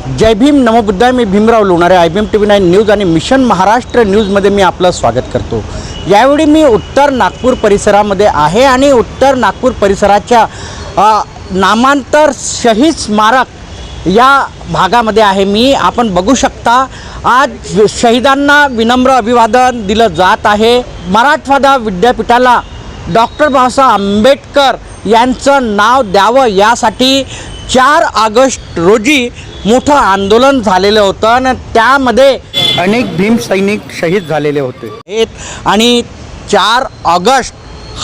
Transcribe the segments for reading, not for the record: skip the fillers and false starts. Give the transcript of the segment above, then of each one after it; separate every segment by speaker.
Speaker 1: जय भीम नमो बुद्धाय. मी Bhimrao Lonare. IBM TV9 news आणि मिशन महाराष्ट्र न्यूजमध्ये मी आपलं स्वागत करतो. यावेळी मी उत्तर नागपूर परिसरामध्ये आहे आणि उत्तर नागपूर परिसराच्या नामांतर शहीद स्मारक या भागामध्ये आहे मी. आपण बघू शकता आज शहीदांना विनम्र अभिवादन दिलं जात आहे. मराठवाडा विद्यापीठाला डॉक्टर बाबासाहेब आंबेडकर यांचं नाव द्यावं यासाठी 4 ऑगस्ट रोजी मोठं आंदोलन झालेलं होतं आणि त्यामध्ये अनेक भीम सैनिक शहीद झालेले होते आणि 4 ऑगस्ट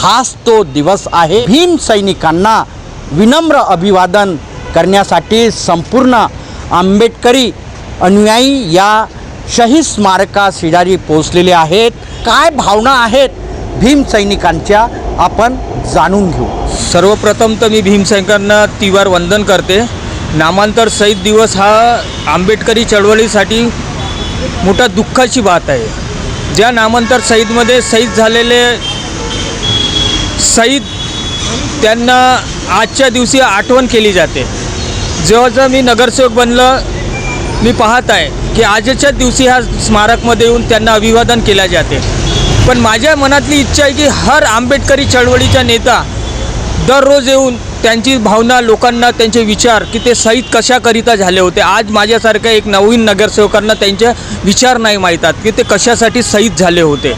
Speaker 1: हाच तो दिवस आहे. भीम सैनिकांना विनम्र अभिवादन करण्यासाठी संपूर्ण आंबेडकरी अनुयायी या शहीद स्मारका शेजारी पोहोचलेले आहेत. काय भावना आहेत भीम सैनिकांच्या आपण जाणून घेऊ.
Speaker 2: सर्वप्रथम तर मी भीमसैनिकांना तीवार वंदन करते. नामांतर शहीद दिवस हा आंबेडकरी चळवळीसाठी मोठा दुःखाची बात आहे. ज्या नामांतर शहीदमध्ये शहीद झालेले शहीद त्यांना आजच्या दिवशी आठवण केली जाते. जेव्हा मी नगरसेवक बनलं मी पाहत आहे की आजच्या दिवशी ह्या स्मारकमध्ये येऊन त्यांना अभिवादन केले जाते. पण माझ्या मनातली इच्छा आहे की हर आंबेडकरी चळवळीचा नेता दररोज येऊन त्यांची भावना लोकांना त्यांचे विचार की ते शहीद कशाकरिता झाले होते. आज माझ्यासारख्या एक नवीन नगरसेवकांना त्यांचे विचार नाही माहीतात की ते कशासाठी शहीद झाले होते.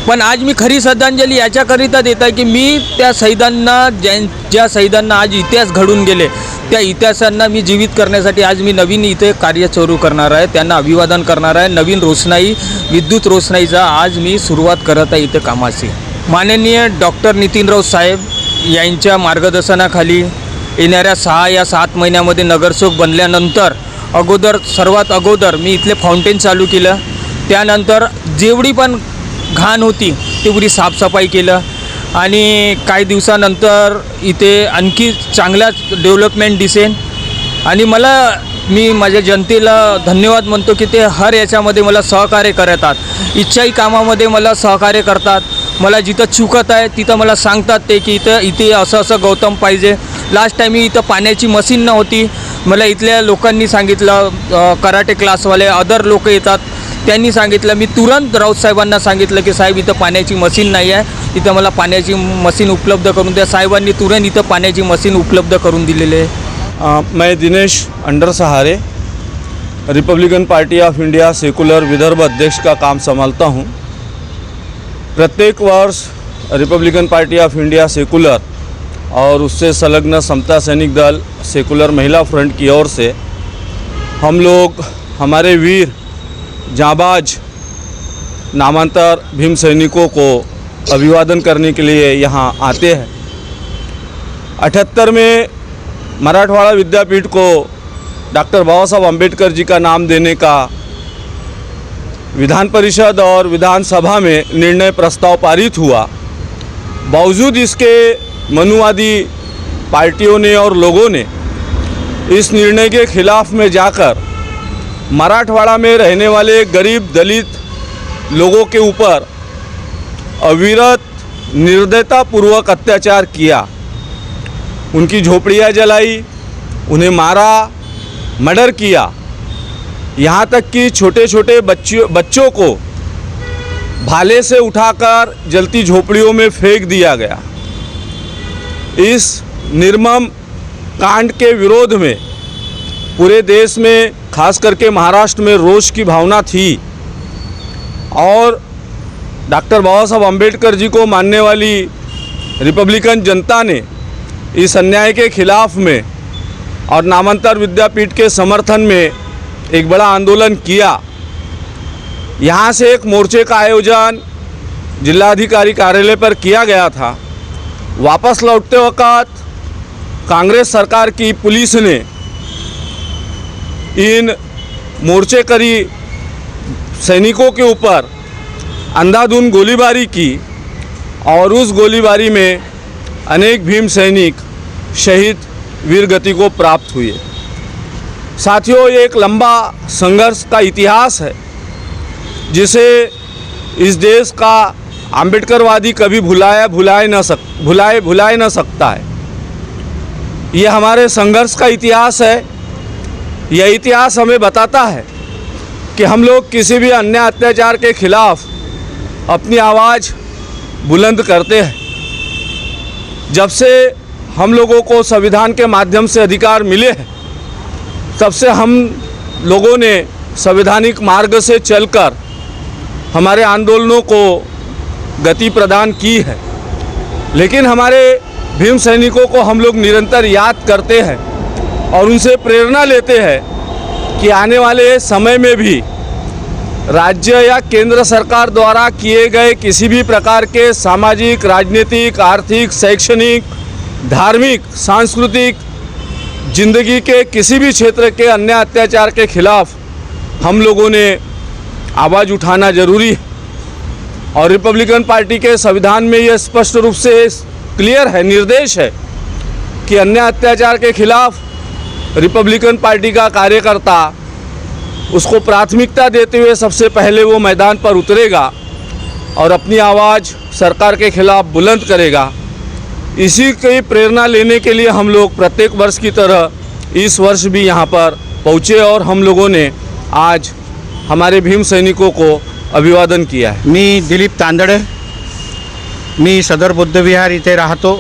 Speaker 2: पण आज मी खरी श्रद्धांजली याच्याकरिता देत आहे की मी त्या शहीदांना ज्या शहीदांना आज इतिहास घडून गेले त्या इतिहासांना मी जीवित करण्यासाठी आज मी नवीन इथे कार्य सुरू करणार आहे. त्यांना अभिवादन करणार आहे. नवीन रोषणाई विद्युत रोषणाईचा आज मी सुरुवात करत आहे इथे कामाची. माननीय डॉक्टर नितीनराव साहेब यांच्या मार्गदर्शनाखाली येणाऱ्या 6 या 7 महिन्यामध्ये नगरसेवक बनल्यानंतर सर्वात अगोदर मी इथले फाउंटेन चालू केलं. त्यानंतर जेवढी पण घाण होती तेवढी साफसफाई केलं आणि काही दिवसानंतर इथे आणखी चांगलाच डेव्हलपमेंट दिसेल. आणि मी माझ्या जनतेला धन्यवाद म्हणतो की ते हर याच्यामध्ये मला सहकार्य करतात. इच्छाही कामामध्ये मला सहकार्य करतात. मला जिथं चुकत आहे तिथं मला सांगतात ते की इथे असं गौतम पाहिजे. लास्ट टाईम मी इथं पाण्याची मशीन नव्हती. मला इथल्या लोकांनी सांगितलं, कराटे क्लासवाले अदर लोक येतात त्यांनी सांगितलं. मी तुरंत राऊत साहेबांना सांगितलं की साहेब इथं पाण्याची मशीन नाही आहे, इथं मला पाण्याची मशीन उपलब्ध करून द्या. साहेबांनी तुरंत इथं पाण्याची मशीन उपलब्ध करून दिलेले आहे.
Speaker 3: मैं Dinesh under Sahare Republican party of India secular Vidarbha अध्यक्ष का काम संभालता हूँ. प्रत्येक वर्ष Republican party of India secular और उससे संलग्न समता सैनिक दल सेकुलर महिला फ्रंट की ओर से हम लोग हमारे वीर जांबाज नामांतर भीम सैनिकों को अभिवादन करने के लिए यहाँ आते हैं. 78 में मराठवाड़ा विद्यापीठ को डॉक्टर बाबा साहब आंबेडकर जी का नाम देने का विधान परिषद और विधानसभा में निर्णय प्रस्ताव पारित हुआ. बावजूद इसके मनुवादी पार्टियों ने और लोगों ने इस निर्णय के खिलाफ में जाकर मराठवाड़ा में रहने वाले गरीब दलित लोगों के ऊपर अविरत निर्दयतापूर्वक अत्याचार किया. उनकी झोपड़ियाँ जलाई, उन्हें मारा, मर्डर किया. यहाँ तक कि छोटे छोटे बच्चों को भाले से उठाकर जलती झोपड़ियों में फेंक दिया गया. इस निर्मम कांड के विरोध में पूरे देश में खास करके महाराष्ट्र में रोष की भावना थी और डॉक्टर बाबा साहब आंबेडकर जी को मानने वाली रिपब्लिकन जनता ने इस अन्याय के खिलाफ में और नामांतर विद्यापीठ के समर्थन में एक बड़ा आंदोलन किया. यहाँ से एक मोर्चे का आयोजन जिलाधिकारी कार्यालय पर किया गया था. वापस लौटते वक्त कांग्रेस सरकार की पुलिस ने इन मोर्चेकरी सैनिकों के ऊपर अंधाधुंध गोलीबारी की और उस गोलीबारी में अनेक भीम सैनिक शहीद वीरगति को प्राप्त हुए. साथियों, ये एक लंबा संघर्ष का इतिहास है जिसे इस देश का आंबेडकरवादी कभी भुलाए न सकता है. ये हमारे संघर्ष का इतिहास है. यह इतिहास हमें बताता है कि हम लोग किसी भी अन्याय अत्याचार के खिलाफ अपनी आवाज़ बुलंद करते हैं। जब से हम लोगों को संविधान के माध्यम से अधिकार मिले हैं, तब से हम लोगों ने संवैधानिक मार्ग से चलकर हमारे आंदोलनों को गति प्रदान की है। लेकिन हमारे भीम सैनिकों को हम लोग निरंतर याद करते हैं और उनसे प्रेरणा लेते हैं कि आने वाले समय में भी राज्य या केंद्र सरकार द्वारा किए गए किसी भी प्रकार के सामाजिक, राजनीतिक, आर्थिक, शैक्षणिक, धार्मिक, सांस्कृतिक जिंदगी के किसी भी क्षेत्र के अन्याय अत्याचार के खिलाफ हम लोगों ने आवाज़ उठाना जरूरी है। और रिपब्लिकन पार्टी के संविधान में यह स्पष्ट रूप से क्लियर है, निर्देश है कि अन्याय अत्याचार के खिलाफ रिपब्लिकन पार्टी का कार्यकर्ता उसको प्राथमिकता देते हुए सबसे पहले वो मैदान पर उतरेगा और अपनी आवाज़ सरकार के खिलाफ बुलंद करेगा। इसी की प्रेरणा लेने के लिए हम लोग प्रत्येक वर्ष की तरह इस वर्ष भी यहाँ पर पहुँचे और हम लोगों ने आज हमारे भीम सैनिकों को अभिवादन किया है।
Speaker 1: मी दिलीप तांदळे, मी सदर बुद्धविहार इथे राहतो।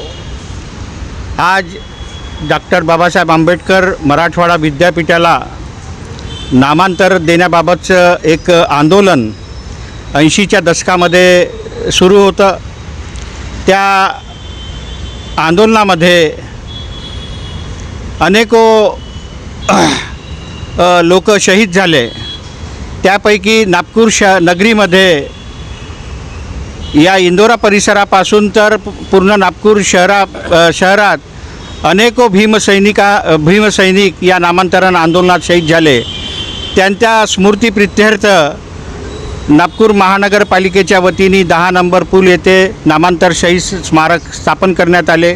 Speaker 1: आज डॉक्टर बाबासाहेब आंबेडकर मराठवाडा विद्यापीठाला नामांतर देण्याबाबतचं एक आंदोलन 80च्या दशकामध्ये सुरू होतं। त्या आंदोलनामध्ये अनेको लोक शहीद झाले। त्यापैकी नागपूर नगरीमध्ये या इंदोरा परिसरापासून तर पूर्ण नागपूर शहरात अनेको भीमसैनिक या नामांतरण आंदोलनात शहीद झाले। त्यांच्या स्मृतिप्रित्यर्थ नागपूर महानगरपालिकेच्या वतीने 10 नंबर पूल येथे नामांतर शहीद स्मारक स्थापन करण्यात आले।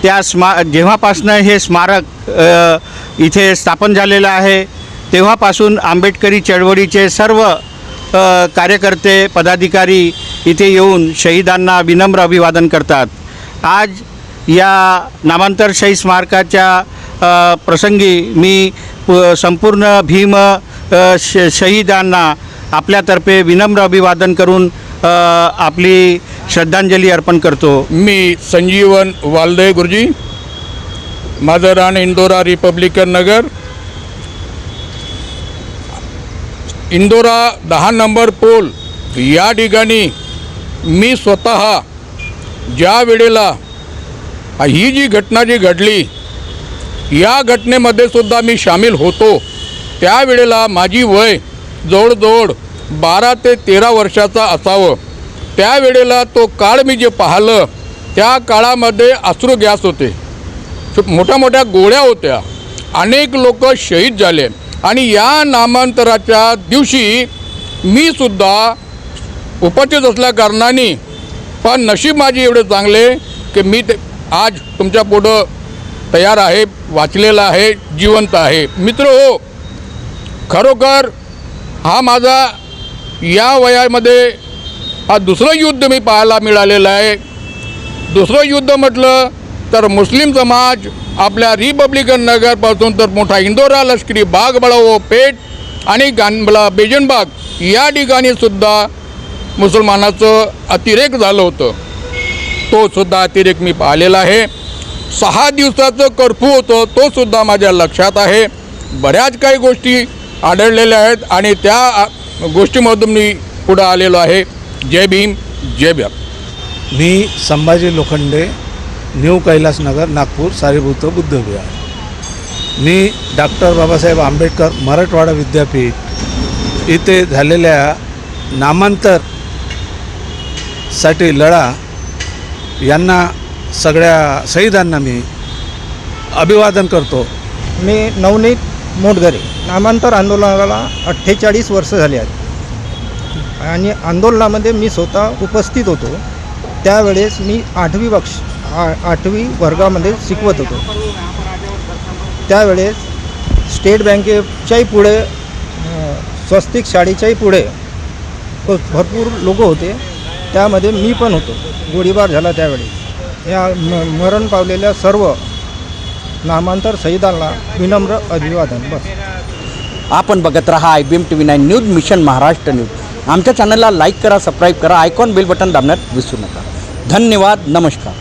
Speaker 1: त्या जेव्हापासनं हे स्मारक इथे स्थापन झालेलं आहे तेव्हापासून आंबेडकरी चळवळीचे सर्व कार्यकर्ते, पदाधिकारी इथे येऊन शहीदांना विनम्र अभिवादन करतात। आज या नामांतर शहीद स्मारकाच्या प्रसंगी मी संपूर्ण भीम शहीदांना आपल्यातर्फे विनम्र अभिवादन करून आपली श्रद्धांजली अर्पण करतो।
Speaker 4: मी संजीवन वालदे गुरुजी, माझं राहणं इंदोरा रिपब्लिकन नगर। इंदोरा 10 नंबर पूल या ठिकाणी मी स्वतः ज्या वेळेला ही जी घटना जी घडली या घटनेमध्ये सुद्धा मी सामील होतो, त्यावेळेला माझी वय जवळजवळ 12 ते 13 वर्षाचा असावं। त्यावेळेला तो काळ मी जे पाहिलं त्या काळामध्ये अश्रू गॅस होते, मोठ्या मोठ्या गोळ्या होत्या, अनेक लोक शहीद झाले। आणि या नामांतराच्या दिवशी मी सुद्धा उपस्थित असल्या कारणाने पण नशीब माझी एवढे चांगले की मी आज तुमच्या पुढं तयार आहे, वाचलेला आहे, जिवंत आहे। मित्र हो, खरोखर हा माझा या वयामध्ये हा दुसरं युद्ध मी पाहायला मिळालेलं आहे। दुसरं युद्ध म्हटलं तर मुस्लिम समाज आपल्या रिपब्लिकन नगरपासून तर मोठा इंदोरा, लष्करी बाग, बळावो पेठ आणि बेजनबाग या ठिकाणी सुद्धा मुसलमानाचं अतिरेक झालं होतं। तो सुद्धा अतिरेक मी पाहिलेला आहे। 6 दिवसाचं कर्फ्यू होतं, तो सुद्धा माझ्या लक्षात आहे। बऱ्याच काही गोष्टी आढळलेल्या आहेत आणि त्या गोष्टीमधून मी पुढे आलेलो आहे। जय भीम, जय भीम।
Speaker 5: मी संभाजी लोखंडे, न्यू कैलासनगर, नागपूर, सारीभूत बुद्धविहार। मी डॉक्टर बाबासाहेब आंबेडकर मराठवाडा विद्यापीठ इथे झालेल्या नामांतरसाठी लढा यांना सगळ्या शहीदांना मी अभिवादन करतो।
Speaker 6: मी नवनीत मोटघरे, नामांतर आंदोलनाला 48 वर्ष झाली आहेत आणि आंदोलनामध्ये मी स्वतः उपस्थित होतो। त्यावेळेस मी 8वी वर्गामध्ये शिकवत होतो। त्यावेळेस स्टेट बँकेच्याही पुढे, स्वस्तिक शाळेच्याही पुढे भरपूर लोक होते, त्यामध्ये मी पण होतो। गोळीबार झाला त्यावेळी। या मरण पावलेल्या सर्व नामांतर शहीदांना विनम्र अभिवादन. बस.
Speaker 1: आपण बघत रहा IBM TV9 news mission Maharashtra news. आमच्या चॅनलला लाईक करा, सबस्क्राईब करा, आयकॉन बेल बटन दाबण्यात विसरू नका. धन्यवाद. नमस्कार.